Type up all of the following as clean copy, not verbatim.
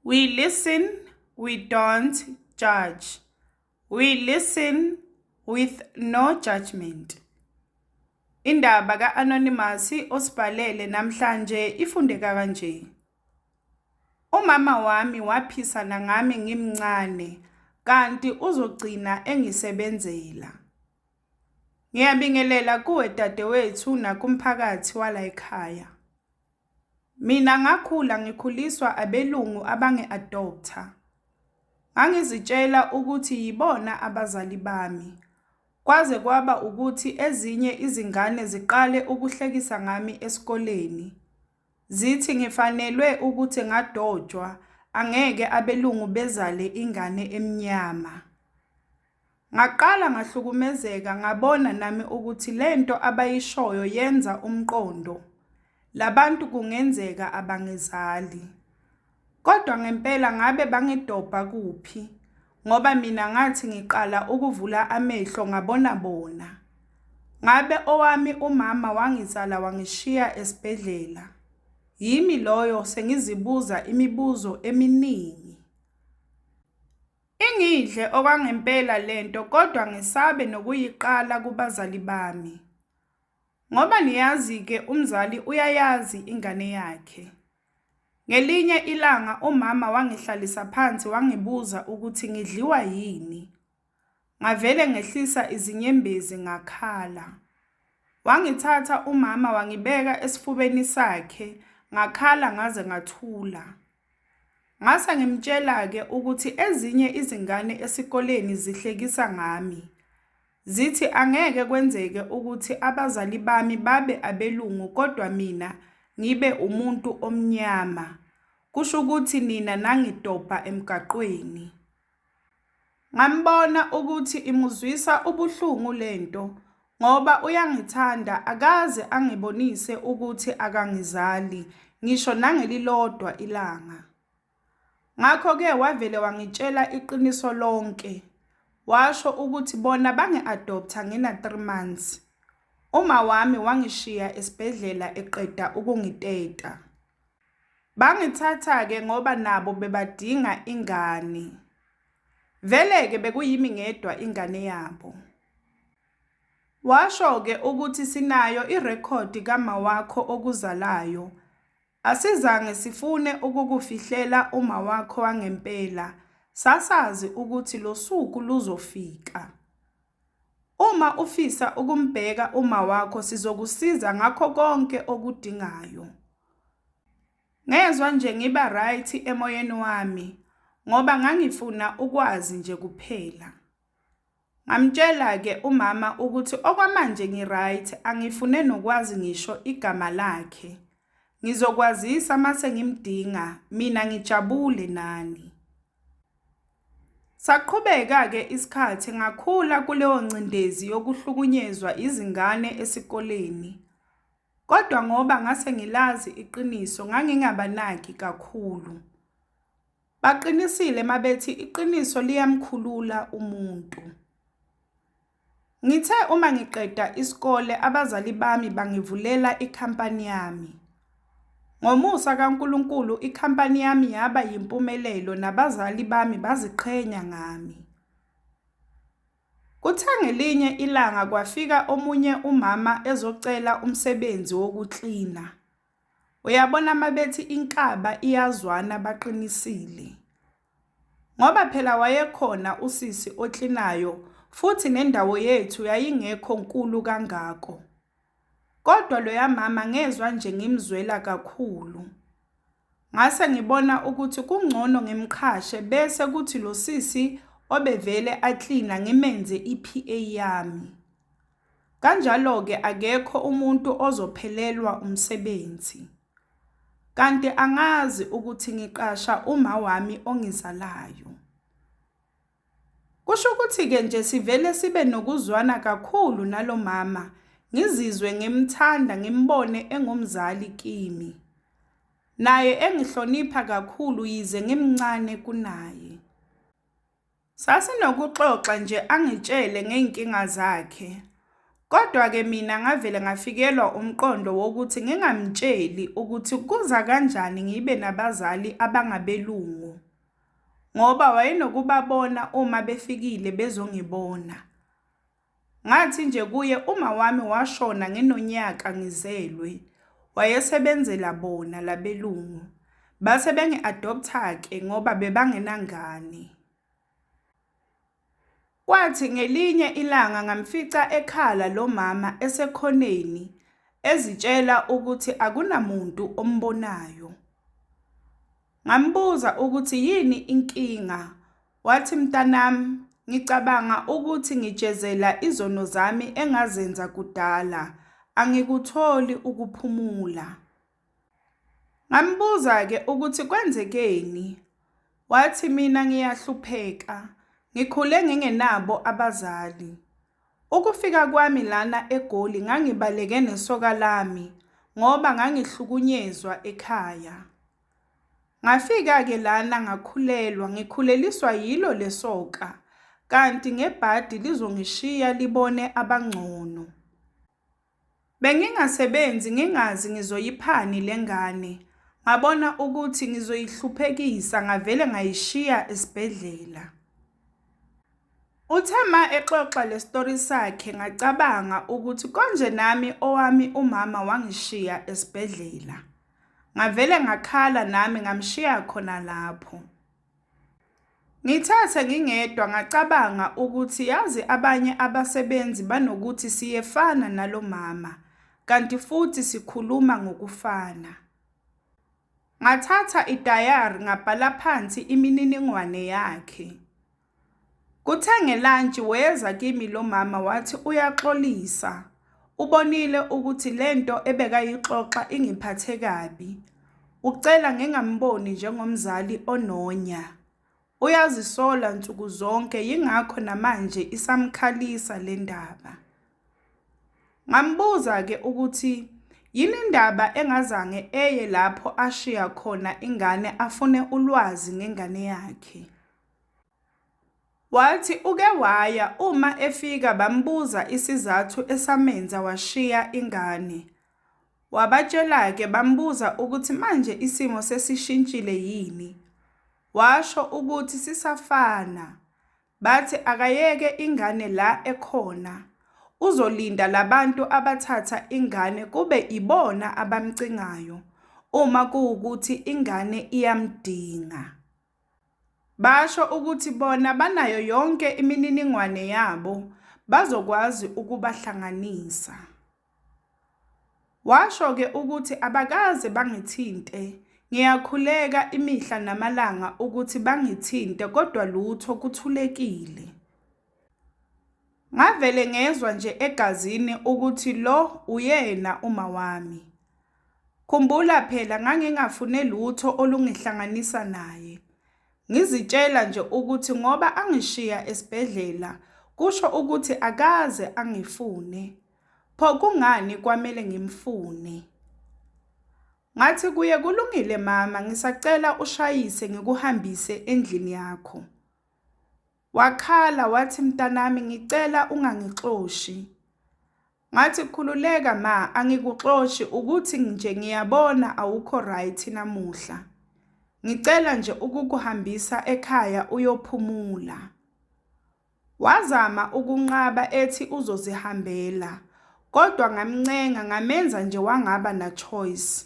We listen, we don't judge. We listen with no judgment. Indaba ka-Anonymous osibhalele namhlanje ifundeka kanje. Umama wami waphisana ngami ngimncane kanti uzogcina engisebenzela. Ngiyabingelela kuwe dadewethu nakumphakathi wala ekhaya. Mina ngakhula ngikhuliswa abelungu abange-adopter. Ngangizitshela ukuthi yibona abazali bami. Kwaze kwaba ukuthi ezinye izingane ziqale ukuhlekisa ngami esikoleni. Zithi ngifanelwe ukuthi ngadotshwa, angeke abelungu bezale ingane emnyama. Ngaqala ngahlukumezeka ngabona nami ukuthi lento abayishoyo yenza umqondo. Labantu kungenzeka abangizali. Kodwa ngempela ngabe bangidobha kuphi, ngoba mina ngathi ngiqala ukuvula amehlo ngabona bona. Ngabe owami umama wangizala wangishiya esibhedlela. Yimi loyo sengizibuza imibuzo eminingi. Ingidle okwangempela lento kodwa ngisabe nokuyiqala kubazali bami. Ngoba niyazi-ke umzali uyayazi ingane yakhe. Ngelinye ilanga umama wangihlalisa phansi wangibuza ukuthi ngidliwa yini. Ngavele ngehlisa izinyembezi ngakhala. Wangithatha umama wangibeka esifubeni sakhe, ngakhala ngaze ngathula. Ngase ngimtshela-ke ukuthi ezinye izingane esikoleni zihlekisa ngami. Zithi angeke kwenzeke ukuthi abazali bami babe abelungu kodwa mina ngibe umuntu omnyama. Kusho ukuthi nina nangidobha emgaqweni. Ngambona ukuthi imuzwisa ubuhlungu lento ngoba uyangithanda akaze angibonise ukuthi akangizali ngisho nangelilodwa ilanga. Ngakho-ke wavele wangitshela iqiniso lonke. Washo ukuthi bona bange-adopter ngina 3 months. Uma wami wangishiya esibhedlela eqeda ukungiteta. Bangithatha-ke ngoba nabo bebadinga ingane. Vele-ke bekuyimi ngedwa ingane yabo. Washo-ke ukuthi sinayo irekhodi kama wakho okuzalayo. Asizange sifune ukukufihlela uma wakho wangempela. Sasazi ukuthi lo suku luzofika. Uma ufisa ukumbheka uma wakho sizokusiza ngakho konke okudingayo. Ngezwe nje ngiba right emoyeni wami ngoba ngangifuna ukwazi nje kuphela. Ngamtshela-ke umama ukuthi okwamanje ngiright angifune nokwazi ngisho igama lakhe. Ngizokwazisa mase ngimdinga mina ngijabule nani. Saqhubeka-ke isikhathi ngakhula kuleyo ncindezi yokuhlukunyezwa izingane esikoleni. Kodwa ngoba ngase ngilazi iqiniso ngangingabanaki kakhulu. Baqinisile mabethi iqiniso liyamkhulula umuntu. Ngithe uma ngiqeda isikole abazali bami bangivulela ikhampani yami. Ngomusa kaNkulunkulu ikhampani yami yaba yimpumelelo nabazali bami baziqhenya ngami. Kuthe ngelinye ilanga kwafika omunye umama ezocela umsebenzi wokuklina. Uyabona mabethi inkaba iyazwana baqinisile. Ngoba phela wayekhona usisi oklinayo futhi nendawo yethu yayingekho nkulu kangako. Kodwa loya mama ngezwe nje ngimzwela kakhulu. Ngase ngibona ukuthi kungcono ngimkhashe bese kuthi lo sisi obevele aklina ngimenze iPA yami. Kanjalo-ke akekho umuntu ozophelelwa umsebenzi. Kanti angazi ukuthi ngiqasha uma wami ongizalayo. Kusho ukuthi-ke nje sivele sibe nokuzwana kakhulu nalo mama. Ngizizwe ngimthanda ngimbone engumzali kimi. Naye engihlonipha kakhulu yize ngimncane kunaye. Sasinokuxoxa nje angitshele ngeenkinga zakhe. Kodwa-ke mina ngavele ngafikelwa umqondo wokuthi ngingamtsheli ukuthi kuza kanjani ngibe nabazali abangabelungu, ngoba wayenokubabona uma befikile bezongibona. Ngathi nje kuye uma wami washona nginonyaka ngizelwe, wayesebenzela bona labelungu. Base bengi-adoptha-ke ngoba bebangenangane. Kwathi ngelinye ilanga ngamfica ekhala lo mama esekhoneni ezitshela ukuthi akunamuntu ombonayo. Ngambuza ukuthi yini inkinga. Wathi mntanami, ngicabanga ukuthi ngijezela izono zami engazenza kudala, angikutholi ukuphumula. Ngambuza-ke ukuthi kwenzekeni. Wathi mina ngiyahlupheka, ngikhule ngingenabo abazali. Ukufika kwami lana eGoli ngangibaleke nesoka lami ngoba ngangihlukunyezwa ekhaya. Ngafika-ke lana ngakhulelwa, ngikhuleliswa yilo lesoka, kanti ngebhadi lizongishiya libone abangcono. Bengingasebenzi ngingazi ngizoyiphani lengane. Ngabona ukuthi ngizoyihluphekisa ngavele ngayishiya esibhedlela. Uthema exoxa le story sakhe ngacabanga ukuthi konje nami owami umama wangishiya esibhedlela. Ngavele ngakhala nami ngamshiya khona lapho. Ngithathe ngingedwa ngacabanga ukuthi yazi abanye abasebenzi banokuthi siyefana nalo mama, kanti futhi sikhuluma ngokufana. Ngathatha idayari ngabhala phansi imininingwane yakhe. Kuthe ngelunch weza kimi lo mama wathi uyaxolisa. Ubonile ukuthi lento ebekayixoxa ingiphathe kabi. Ucela ngingamboni njengomzali ononya. Uyazisola nsuku zonke yingakho namanje isamkhalisa le ndaba. Ngambuza-ke ukuthi yini indaba engazange eye lapho ashiya khona ingane afune ulwazi ngengane yakhe. Wathi uke waya uma efika bambuza isizathu esamenza washiya ingane. Wabatshela-ke bambuza ukuthi manje isimo sesishintshile yini. Washo ukuthi sisafana. Bathi akayeke ingane la ekhona. Uzolinda labantu abathatha ingane kube ibona abamcingayo uma kuwukuthi ingane iyamdinga. Basho ukuthi bona banayo yonke imininingwane yabo bazokwazi ukubahlanganisa. Washo-ke ukuthi abakaze bangithinte, ngiyakhuleka imihla namalanga ukuthi bangithinte kodwa lutho kuthulekile. Ngavele ngezwa nje egazini ukuthi lo uyena uma wami. Khumbula phela ngangingafune lutho olungihlanganisa naye. Ngizitshela nje ukuthi ngoba angishiya esibhedlela kusho ukuthi akaze angifune. Pho kungani kwamele ngimfune? Ngathi kuye kulungile mama, ngisacela ushayise ngikuhambise endlini yakho. Wakhala wathi mntanami ngicela ungangixoshi. Ngathi khululeka ma, angikuxoshi ukuthi nje ngiyabona awukho right namuhla. Ngicela nje ukukuhambisa ekhaya uyophumula. Wazama ukunqaba ethi uzozihambela, kodwa ngamncenga ngamenza nje wangaba na choice.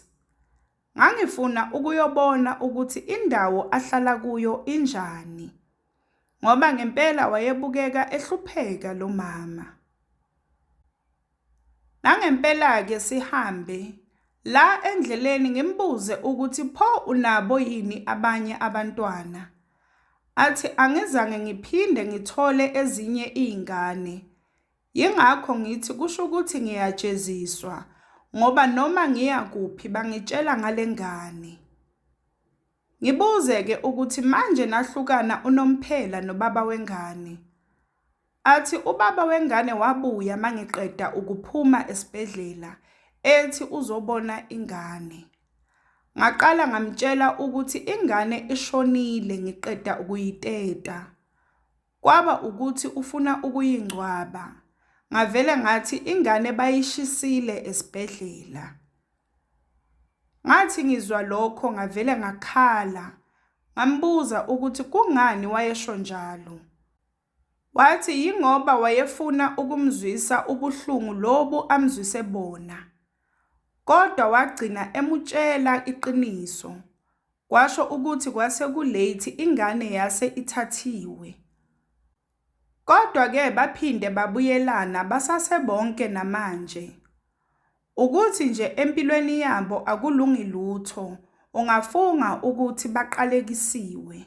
Ngangifuna ukuyobona ukuthi indawo ahlala kuyo injani, ngoba ngempela wayebukeka ehlupheka lo mama. Nangempela-ke sihambe. La endleleni ngimbuze ukuthi pho unabo yini abanye abantwana. Athi angizange ngiphinde ngithole ezinye izingane. Yingakho ngithi kusho ukuthi ngiyajeziswa ngoba noma ngiya kuphi bangitshela ngale ngane. Ngibuze-ke ukuthi manje nahlukana unomphela nobaba wengane. Athi ubaba wengane wabuya mangiqeda ukuphuma esibhedlela ethi uzobona ingane. Ngaqala ngamtshela ukuthi ingane ishonile ngiqeda ukuyiteta. Kwaba ukuthi ufuna ukuyingcwaba. ngavele ngathi ingane bayishisile esibhedlela. Ngathi ngizwa lokho ngavele ngakhala, ngambuza ukuthi kungani wayesho njalo. Wathi yingoba wayefuna ukumzwisa ubuhlungu lobu amzwise bona. Kodwa wagcina emutshela iqiniso. Kwasho ukuthi kwase kulate ingane yase ithathiwe. Kodwa-ke baphinde babuyelana basasebonke namanje. Ukuthi nje empilweni yabo akulungi lutho, ungafunga ukuthi baqalekisiwe.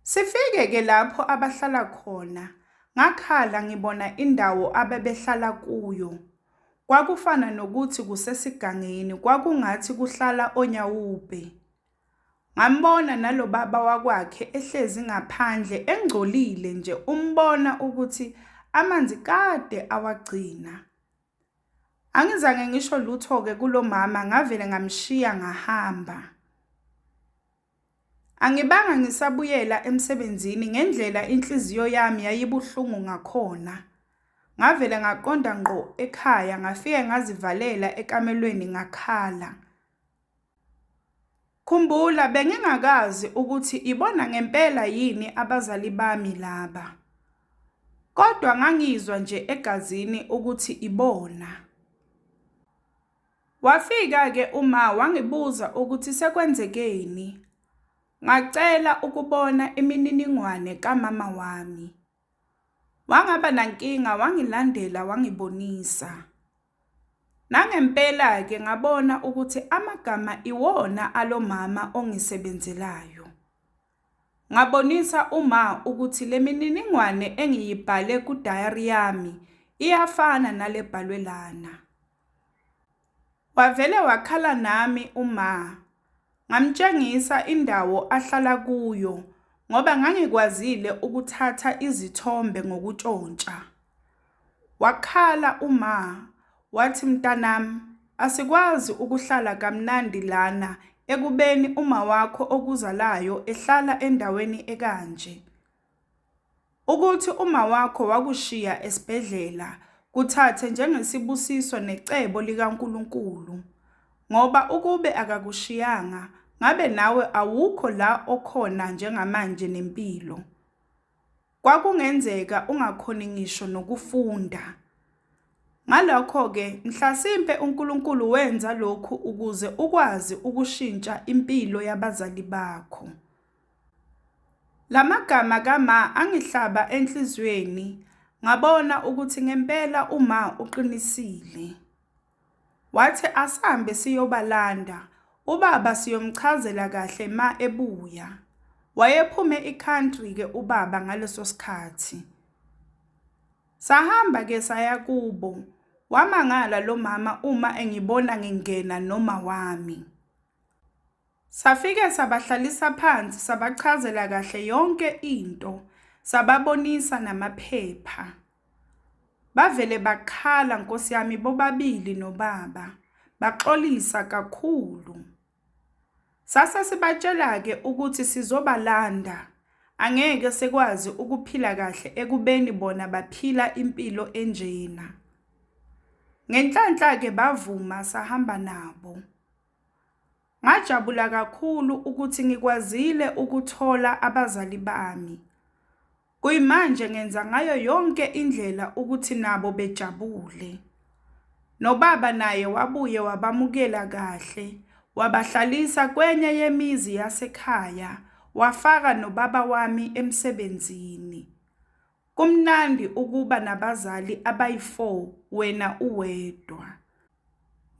Sifike-ke lapho abahlala khona, ngakhala ngibona indawo abebehlala kuyo. Kwakufana nokuthi kusesigangeni, kwakungathi kuhlala onyawupe. Ngambona nalo baba wakwakhe ehlezi ngaphandle engcolile nje umbona ukuthi amanzi kade awagcina. Angizange ngisho lutho-ke kulo mama ngavele ngamshiya ngahamba. Angibanga ngisabuyela emsebenzini ngendlela inhliziyo yami yayibuhlungu ngakhona. Ngavele ngaqonda ngqo ekhaya ngafike ngazivalela ekamelweni ngakhala. Khumbula bengingakazi ukuthi ibona ngempela yini abazali bami laba. Kodwa ngangizwa nje egazini ukuthi ibona. Wafika-ke uma wangibuza ukuthi sekwenzekeni. Ngacela ukubona imininingwane kamama wami. Wangaba nankinga wangilandela wangibonisa. Nangempela-ke ngabona ukuthi amagama iwona alo mama ongisebenzelayo. Ngabonisa uma ukuthi le mininingwane engiyibhale ku diary yami iyafana nale bhalwe lana. Wavele wakhala nami uma. Ngamtshengisa indawo ahlala kuyo ngoba ngangikwazile ukuthatha izithombe ngokutshontsha. Wakhala uma. Wathi mntanami, asikwazi ukuhlala kamnandi lana ekubeni uma wakho okuzalayo ehlala endaweni ekanje. Ukuthi uma wakho wakushiya esibhedlela kuthathe njengesibusiso necebo likaNkulunkulu. Ngoba ukube akakushiyanga, ngabe nawe awukho la okhona njengamanje nempilo. Kwakungenzeka ungakhoni ngisho nokufunda. Ngalokho-ke mhlasimpe uNkulunkulu wenza lokhu ukuze ukwazi ukushintsha impilo yabazali bakho. Lamagama kama angihlaba enhlizweni, ngabona ukuthi ngempela uma uqinisile. Wathi asambe siyobalanda, ubaba siyomchazela kahle ma ebuya. Wayephume i-country-ke ubaba ngaleso sikhathi. Sahamba-ke saya kubo. Wamangala lo mama uma engibona ngingena noma wami. Safike sabahlalisa phansi sabachazela kahle yonke into, sababonisa namaphepha. Bavele bakhala Nkosi yami bobabili nobaba, baxolisa kakhulu. Sasa sibatshela-ke ukuthi sizobalanda, angeke sekwazi ukuphila kahle ekubeni bona baphila impilo enjena. Ngenhlanhla-ke bavuma sahamba nabo. Ngajabula kakhulu ukuthi ngikwazile ukuthola abazali bami. Kuyimanje ngenza ngayo yonke indlela ukuthi nabo bejabule. Nobaba naye wabuye wabamukela kahle, wabahlalisa kwenye yemizi yasekhaya, wafaka nobaba wami emsebenzini. Kumnandi ukuba nabazali abayi4 wena uwedwa.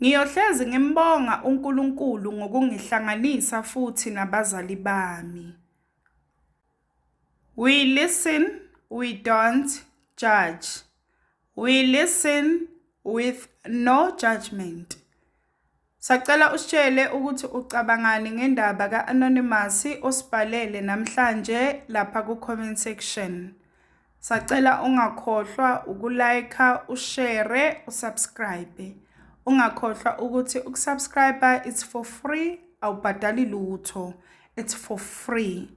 Ngiyohlezi ngimbonga uNkulunkulu ngokungihlanganisa futhi nabazali bami. We listen, we don't judge. We listen with no judgment. Sacela usitshele ukuthi ucabangani ngendaba ka-Anonymous osibhalele namhlanje lapha ku-comment section. Sacela ungakhohlwa ukulike, ushare, usubscribe. Ungakhohlwa ukuthi ukusubscribe it's for free, awubhadali lutho. It's for free.